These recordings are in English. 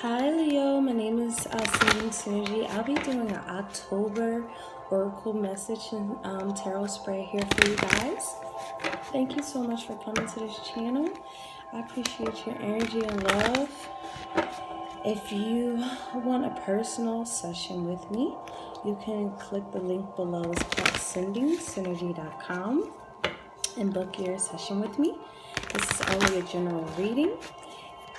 Hi Leo, my name is Singing Synergy. I'll be doing an October Oracle message and tarot spread here for you guys. Thank you so much for coming to this channel. I appreciate your energy and love. If you want a personal session with me, you can click the link below. It's called sendingsynergy.com and book your session with me. This is only a general reading.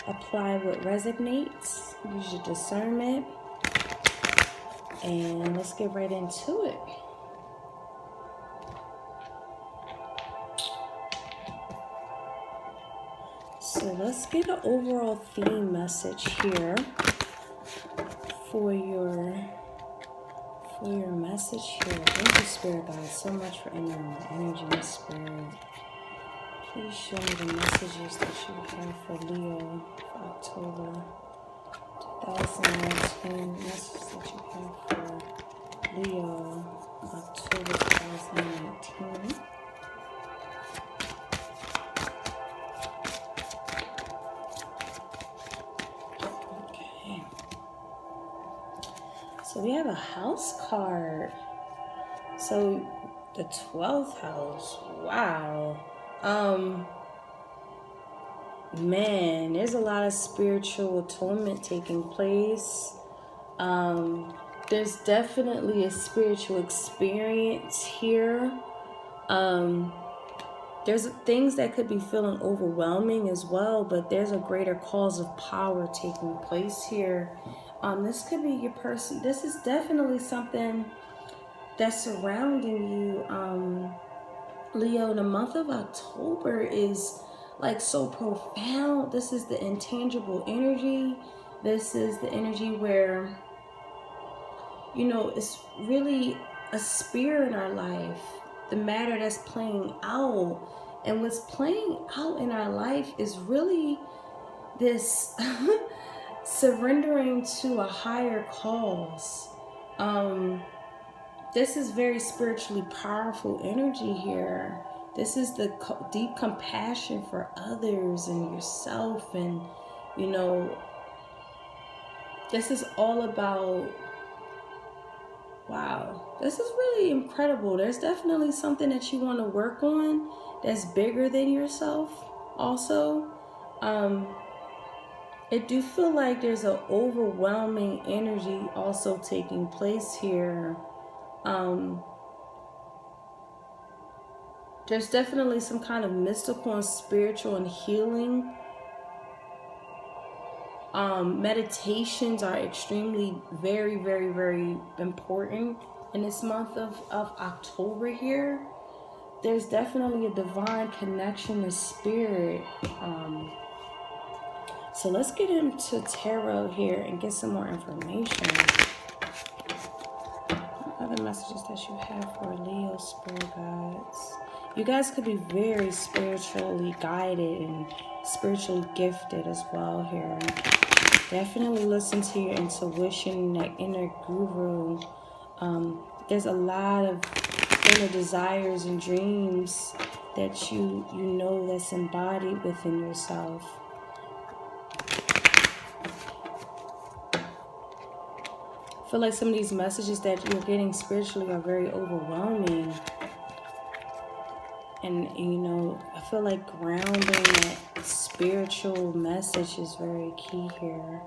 Apply what resonates, use your discernment, and let's get right into it. So let's get an overall theme message here for your message here. Thank you, Spirit Guides, so much for entering my energy and spirit. Please show me the messages that you have for Leo for October 2019. Messages that you have for Leo October 2019. Okay. So we have a house card. So the 12th house. Wow. Man, there's a lot of spiritual atonement taking place. There's definitely a spiritual experience here. There's things that could be feeling overwhelming as well, but there's a greater cause of power taking place here. This could be your person. This is definitely something that's surrounding you. Leo, the month of October is like so profound. This is the intangible energy. This is the energy where, you know, it's really a spirit in our life, the matter that's playing out. And what's playing out in our life is really this surrendering to a higher cause. This is very spiritually powerful energy here. This is the deep compassion for others and yourself. And, you know, this is all about, wow, this is really incredible. There's definitely something that you want to work on that's bigger than yourself also. I do feel like there's an overwhelming energy also taking place here. There's definitely some kind of mystical and spiritual and healing. Meditations are extremely very, very, very important in this month of October here. There's definitely a divine connection to spirit. So let's get into tarot here and get some more information. Other messages that you have for Leo spirit guides. You guys could be very spiritually guided and spiritually gifted as well here. Definitely listen to your intuition, that inner guru. There's a lot of inner desires and dreams that you know that's embodied within yourself. I feel like some of these messages that you're getting spiritually are very overwhelming. And, you know, I feel like grounding that spiritual message is very key here.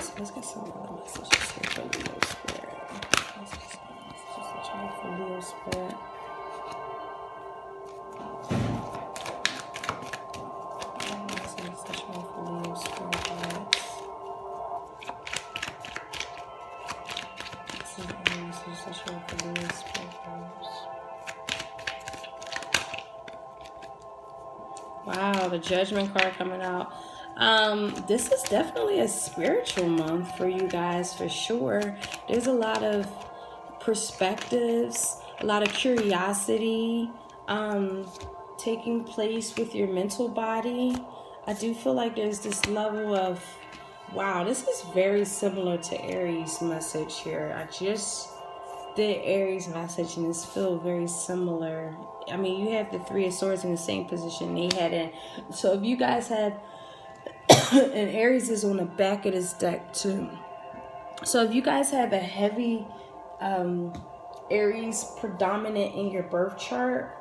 So let's get some other messages here for Leo Spirit. Let's get some messages that you have for Leo Spirit. Messages that you have for Leo Spirit, guys. This is the messages that you have for Leo Spirit, guys. Wow, the Judgment card coming out. This is definitely a spiritual month for you guys, for sure. There's a lot of perspectives, a lot of curiosity taking place with your mental body. I do feel like there's this level of, wow, this is very similar to Aries' message here. I just did Aries' message and this feels very similar. I mean, you have the Three of Swords in the same position they had in. So if you guys had And Aries is on the back of this deck too. So if you guys have a heavy Aries predominant in your birth chart,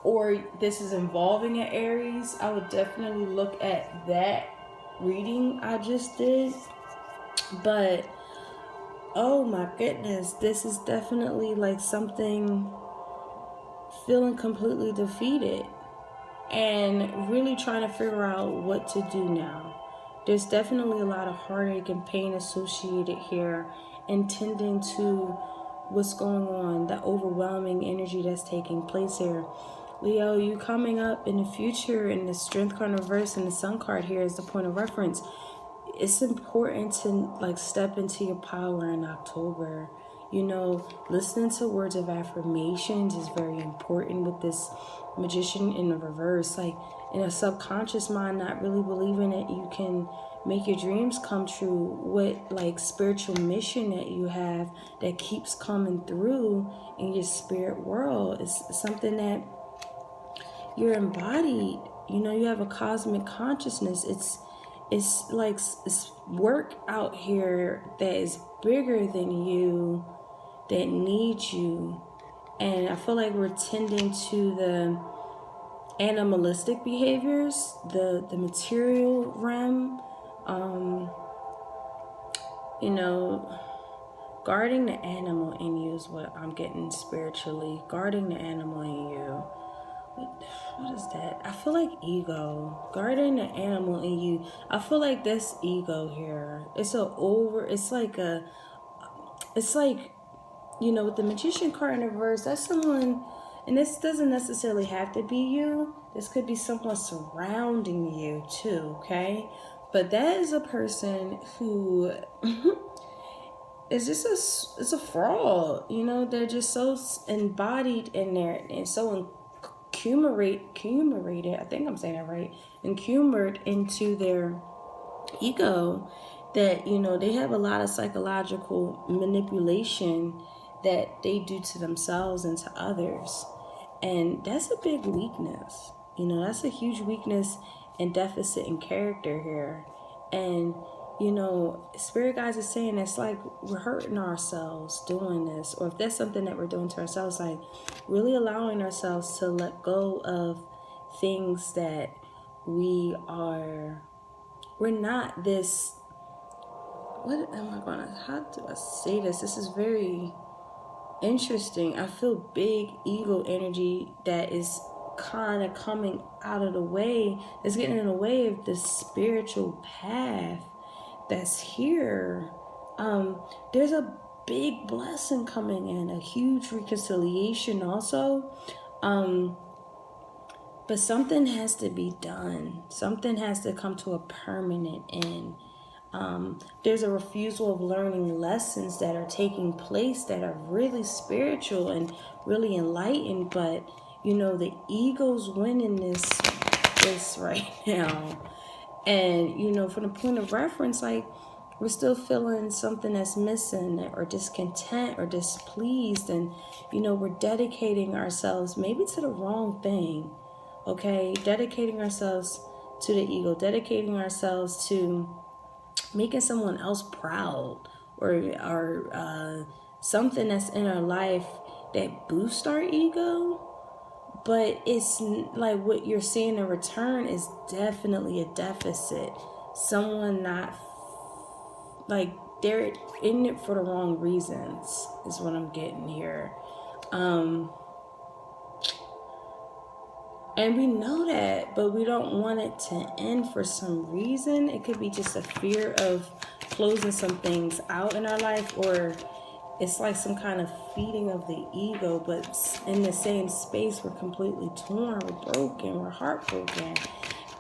or this is involving an Aries, I would definitely look at that reading I just did. But oh my goodness, this is definitely like something feeling completely defeated and really trying to figure out what to do now. There's definitely a lot of heartache and pain associated here, and tending to what's going on, the overwhelming energy that's taking place here. Leo, you coming up in the future, and the Strength card in reverse and the Sun card here is the point of reference. It's important to like step into your power in October. You know, listening to words of affirmations is very important with this Magician in the reverse. Like in a subconscious mind, not really believing that you can make your dreams come true. What like spiritual mission that you have that keeps coming through in your spirit world is something that you're embodied. You know, you have a cosmic consciousness. It's like it's work out here that is bigger than you, that needs you. And I feel like we're tending to the animalistic behaviors, the material realm, you know, guarding the animal in you is what I'm getting spiritually. Guarding the animal in you. What is that? I feel like ego. Guarding the animal in you. I feel like this ego here. It's like, you know, with the Magician card in reverse, that's someone, and this doesn't necessarily have to be you. This could be someone surrounding you too, okay? But that is a person who is just it's a fraud. You know, they're just so embodied in there and so accumulated, I think I'm saying that right, accumulated into their ego that, you know, they have a lot of psychological manipulation that they do to themselves and to others. And that's a big weakness. You know, that's a huge weakness and deficit in character here. And, you know, spirit guides are saying it's like we're hurting ourselves doing this. Or if that's something that we're doing to ourselves, like really allowing ourselves to let go of things that we're not this, what am I gonna, how do I say this? This is very interesting. I feel big ego energy that is kind of coming out of the way. It's getting in the way of the spiritual path that's here. There's a big blessing coming in, a huge reconciliation also. But something has to be done. Something has to come to a permanent end. There's a refusal of learning lessons that are taking place that are really spiritual and really enlightened, but you know, the ego's winning this right now. And you know, from the point of reference, like we're still feeling something that's missing or discontent or displeased, and you know, we're dedicating ourselves maybe to the wrong thing. Okay, dedicating ourselves to the ego, dedicating ourselves to making someone else proud, or something that's in our life that boosts our ego. But it's like what you're seeing in return is definitely a deficit. Someone not, like, they're in it for the wrong reasons is what I'm getting here. And we know that, but we don't want it to end for some reason. It could be just a fear of closing some things out in our life, or it's like some kind of feeding of the ego, but in the same space, we're completely torn, we're broken, we're heartbroken.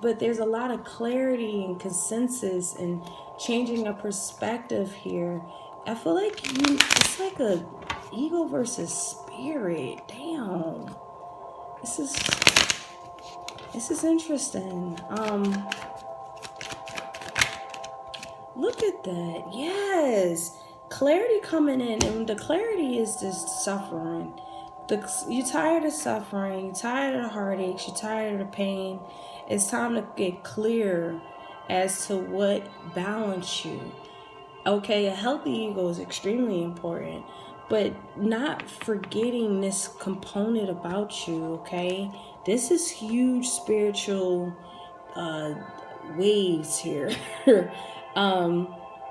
But there's a lot of clarity and consensus and changing a perspective here. I feel like it's like a ego versus spirit. Damn. This is interesting. Look at that. Yes. Clarity coming in, and the clarity is just suffering. You're tired of suffering, you're tired of the heartaches, you're tired of the pain. It's time to get clear as to what balance you. Okay, a healthy ego is extremely important, but not forgetting this component about you, okay? This is huge spiritual waves here.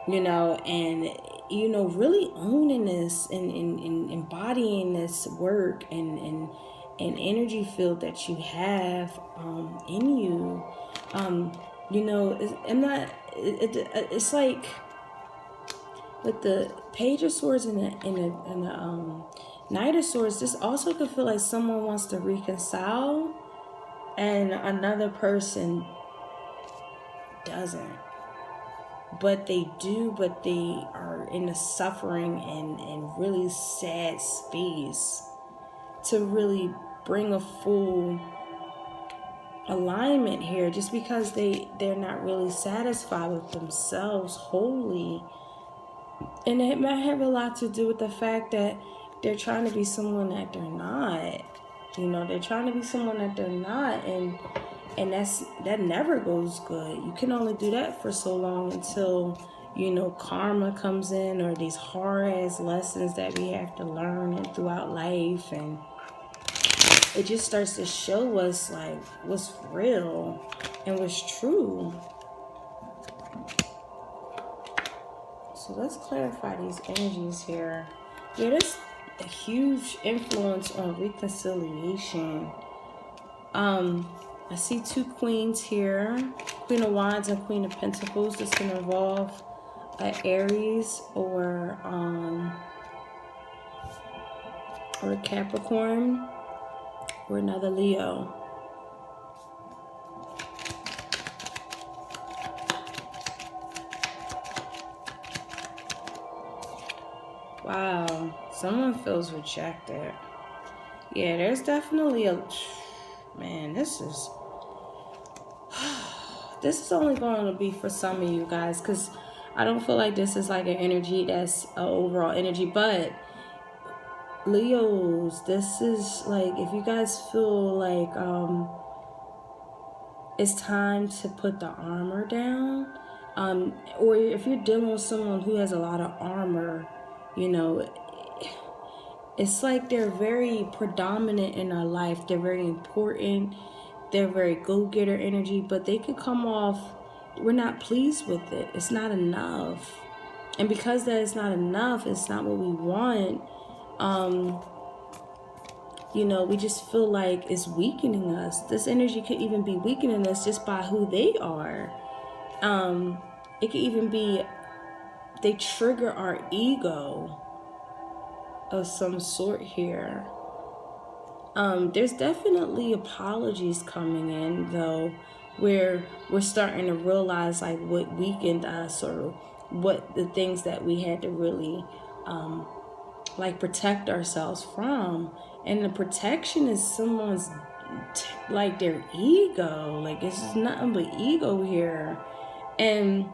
You know, and you know, really owning this and embodying this work and energy field that you have in you. You know, it's like with the Page of Swords and the Knight of Swords. This also could feel like someone wants to reconcile and another person doesn't. But they do, but they are in a suffering and really sad space to really bring a full alignment here, just because they're not really satisfied with themselves wholly. And it might have a lot to do with the fact that they're trying to be someone that they're not. You know, they're trying to be someone that they're not, and that never goes good. You can only do that for so long until, you know, karma comes in, or these hard ass lessons that we have to learn and throughout life, and it just starts to show us like what's real and what's true. So let's clarify these energies here. Yeah, there's a huge influence on reconciliation. I see two queens here, Queen of Wands and Queen of Pentacles. This can involve an Aries or a Capricorn or another Leo. Wow, someone feels rejected. Yeah, there's definitely man, this is only going to be for some of you guys, because I don't feel like this is like an energy that's an overall energy. But Leos, this is like, if you guys feel like it's time to put the armor down, or if you're dealing with someone who has a lot of armor, you know, it's like they're very predominant in our life. They're very important. They're very go-getter energy, but they could come off, we're not pleased with it. It's not enough. And because that is not enough, it's not what we want, you know, we just feel like it's weakening us. This energy could even be weakening us just by who they are. It could even be they trigger our ego of some sort here. There's definitely apologies coming in, though, where we're starting to realize like what weakened us, or what the things that we had to really like protect ourselves from. And the protection is someone's like their ego. Like, it's just nothing but ego here. And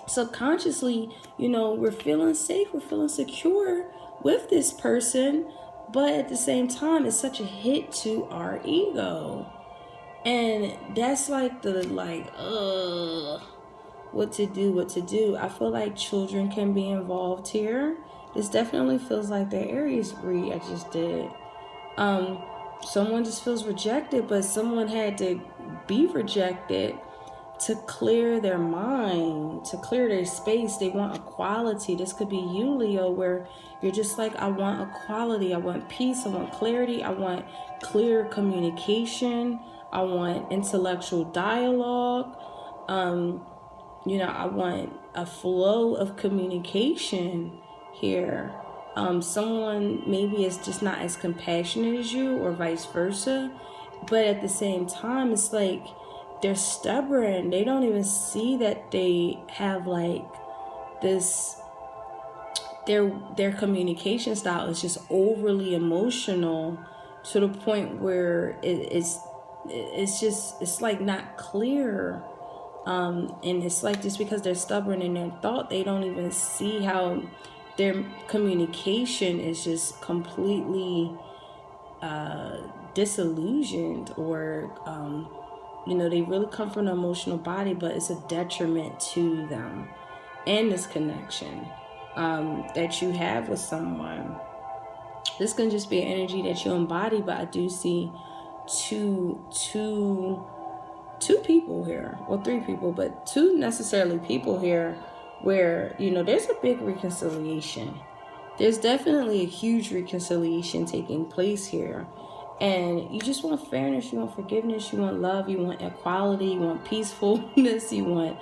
subconsciously, you know, we're feeling safe, we're feeling secure with this person, but at the same time, it's such a hit to our ego. And that's like the what to do. I feel like children can be involved here. This definitely feels like the Aries read I just did. Someone just feels rejected, but someone had to be rejected to clear their mind, to clear their space. They want equality. This could be you, Leo, where you're just like, I want equality. I want peace. I want clarity. I want clear communication. I want intellectual dialogue. You know, I want a flow of communication here. Someone maybe is just not as compassionate as you, or vice versa. But at the same time, it's like they're stubborn. They don't even see that they have like this, their communication style is just overly emotional, to the point where it's like not clear. And it's like, just because they're stubborn in their thought, they don't even see how their communication is just completely disillusioned, or You know, they really come from an emotional body, but it's a detriment to them and this connection that you have with someone. This can just be an energy that you embody, but I do see two people here, or three people, but two necessarily people here where, you know, there's a big reconciliation. There's definitely a huge reconciliation taking place here. And you just want fairness, you want forgiveness, you want love, you want equality, you want peacefulness, you want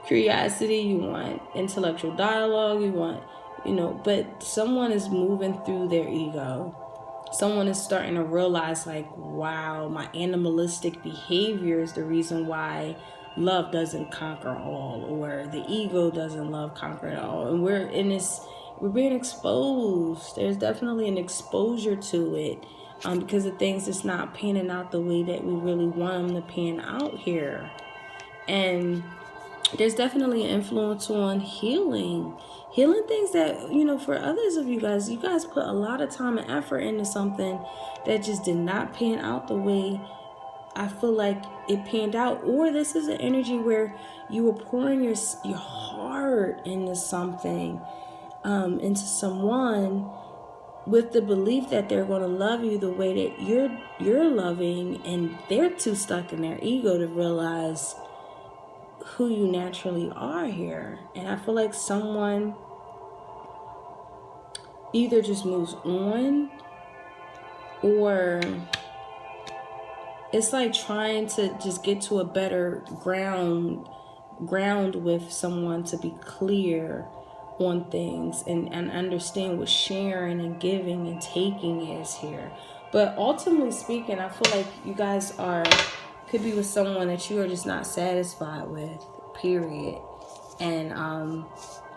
curiosity, you want intellectual dialogue, you want, you know, but someone is moving through their ego. Someone is starting to realize, like, wow, my animalistic behavior is the reason why love doesn't conquer all, or the ego doesn't love conquer it all. And we're being exposed. There's definitely an exposure to it because of things that's not panning out the way that we really want them to pan out here. And there's definitely an influence on healing things that, you know, for others of you guys put a lot of time and effort into something that just did not pan out the way I feel like it panned out. Or this is an energy where you were pouring your heart into something, into someone, with the belief that they're going to love you the way that you're loving, and they're too stuck in their ego to realize who you naturally are here. And I feel like someone either just moves on, or it's like trying to just get to a better ground with someone to be clear on things and understand what sharing and giving and taking is here. But ultimately speaking, I feel like you guys could be with someone that you are just not satisfied with, period. And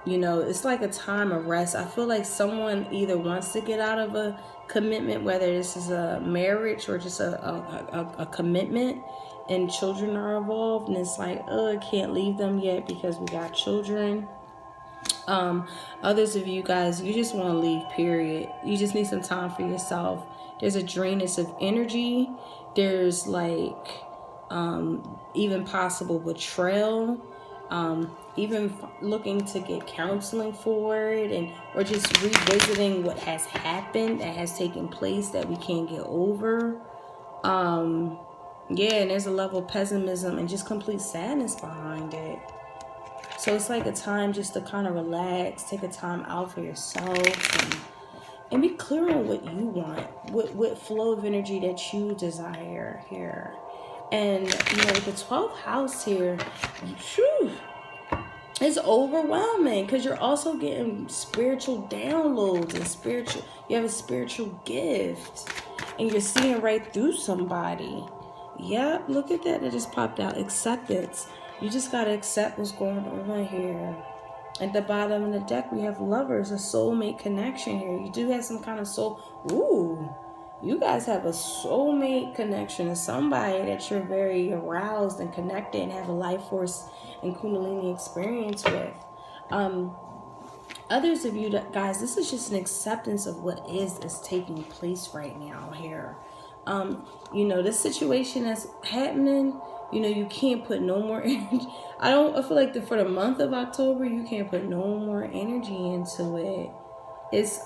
you know, it's like a time of rest. I feel like someone either wants to get out of a commitment, whether this is a marriage or just a commitment, and children are involved, and it's like, I can't leave them yet because we got children. Others of you guys, you just want to leave, period. You just need some time for yourself. There's a drainage of energy. There's like even possible betrayal, even looking to get counseling for it, or just revisiting what has happened, that has taken place, that we can't get over. Yeah, and there's a level of pessimism and just complete sadness behind it. So it's like a time just to kind of relax, take a time out for yourself, and be clear on what you want, what flow of energy that you desire here. And, you know, with the 12th house here, it's overwhelming because you're also getting spiritual downloads and you have a spiritual gift, and you're seeing right through somebody. Yep, look at that. It just popped out. Acceptance. You just got to accept what's going on here. At the bottom of the deck, we have lovers, a soulmate connection here. You do have some kind of soul. Ooh, you guys have a soulmate connection to somebody that you're very aroused and connected and have a life force and kundalini experience with. Others of you guys, this is just an acceptance of what is taking place right now here. You know, this situation that's happening, you know, you can't put no more energy. I feel like for the month of October, you can't put no more energy into it. It's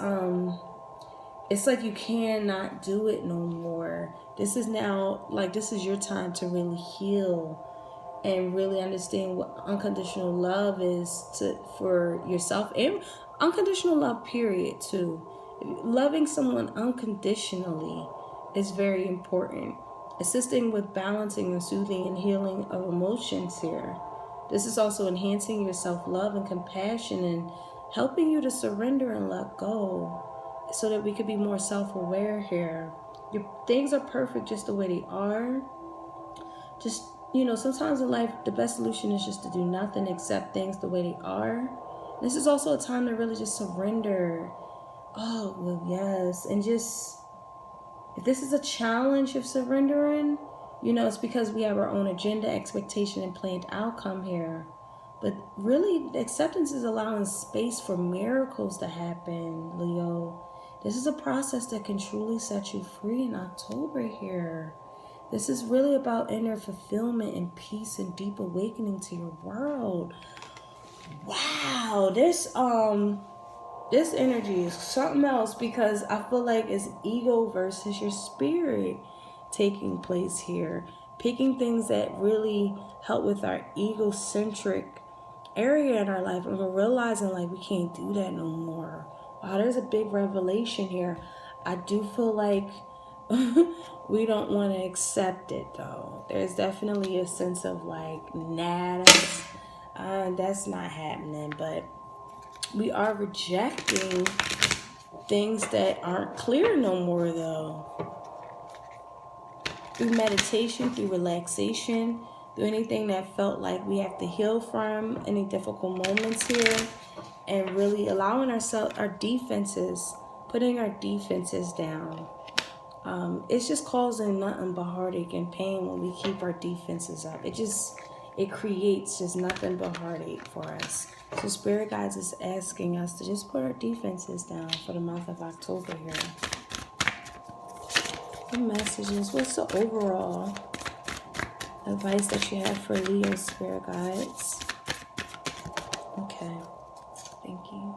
like you cannot do it no more. This is your time to really heal and really understand what unconditional love is for yourself, and unconditional love, period, too. Loving someone unconditionally is very important. Assisting with balancing and soothing and healing of emotions here. This is also enhancing your self-love and compassion and helping you to surrender and let go so that we could be more self-aware here. Things are perfect just the way they are. Just, you know, sometimes in life, the best solution is just to do nothing, accept things the way they are. This is also a time to really just surrender. Oh, well, yes. And just, if this is a challenge of surrendering, you know, it's because we have our own agenda, expectation, and planned outcome here. But really, acceptance is allowing space for miracles to happen, Leo. This is a process that can truly set you free in October here. This is really about inner fulfillment and peace and deep awakening to your world. Wow, this energy is something else, because I feel like it's ego versus your spirit taking place here. Picking things that really help with our egocentric area in our life, and we're realizing like we can't do that no more. Wow, there's a big revelation here. I do feel like we don't want to accept it though. There's definitely a sense of like, nah, that's not happening. But we are rejecting things that aren't clear no more though. Through meditation, through relaxation, through anything that felt like we have to heal from, any difficult moments here, and really allowing ourselves, our defenses, putting our defenses down. It's just causing nothing but heartache and pain when we keep our defenses up. It creates just nothing but heartache for us. So Spirit Guides is asking us to just put our defenses down for the month of October here. The messages, what's the overall advice that you have for Leo, Spirit Guides? Okay, thank you.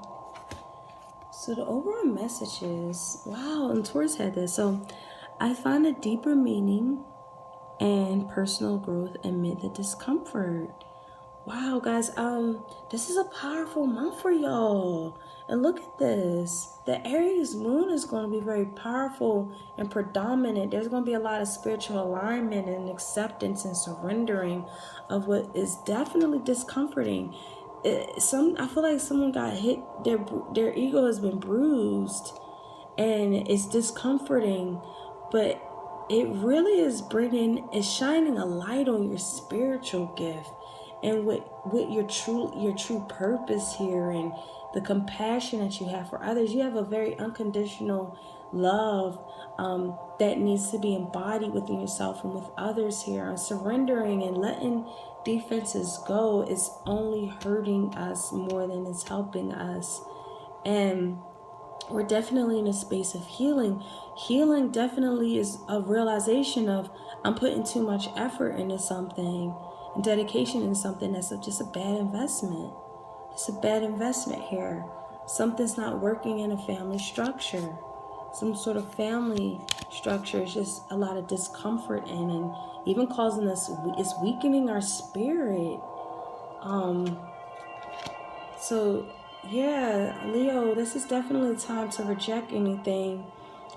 So the overall message is, wow, and Taurus had this. So I find a deeper meaning and personal growth amid the discomfort. Wow, guys, this is a powerful month for y'all. And look at this. The Aries moon is going to be very powerful and predominant. There's going to be a lot of spiritual alignment and acceptance and surrendering of what is definitely discomforting. I feel like someone got hit, their ego has been bruised, and it's discomforting, but it really is shining a light on your spiritual gift and with your true purpose here, and the compassion that you have for others. You have a very unconditional love that needs to be embodied within yourself and with others here. And surrendering and letting defenses go is only hurting us more than it's helping us. And we're definitely in a space of healing. Healing definitely is a realization of, I'm putting too much effort into something and dedication into something that's just a bad investment. It's a bad investment here. Something's not working in a family structure. Some sort of family structure is just a lot of discomfort in, and even causing us, it's weakening our spirit. So yeah, Leo, this is definitely time to reject anything,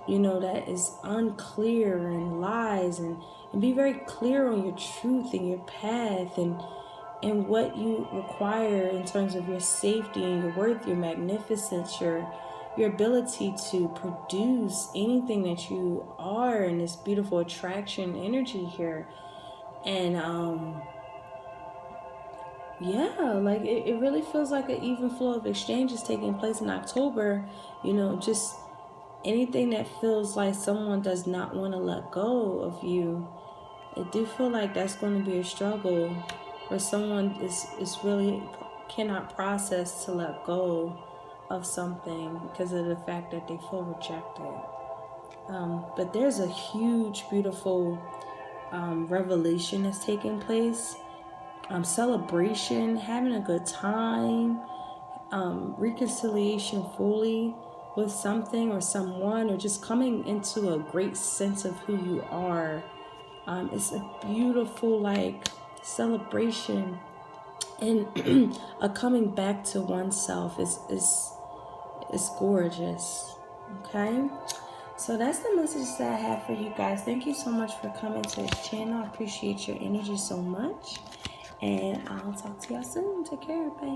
that is unclear and lies, and be very clear on your truth and your path and what you require in terms of your safety and your worth, your magnificence, your ability to produce anything that you are in this beautiful attraction energy here. And yeah, like it really feels like an even flow of exchanges taking place in October. Just anything that feels like someone does not want to let go of you. I do feel like that's going to be a struggle where someone is really cannot process to let go of something because of the fact that they feel rejected. But there's a huge, beautiful revelation that's taking place. Celebration, having a good time, reconciliation fully with something or someone, or just coming into a great sense of who you are. It's a beautiful celebration and a coming back to oneself is gorgeous. Okay, so that's the message that I have for you guys. Thank you so much for coming to this channel. I appreciate your energy so much, and I'll talk to y'all soon. Take care. Bye.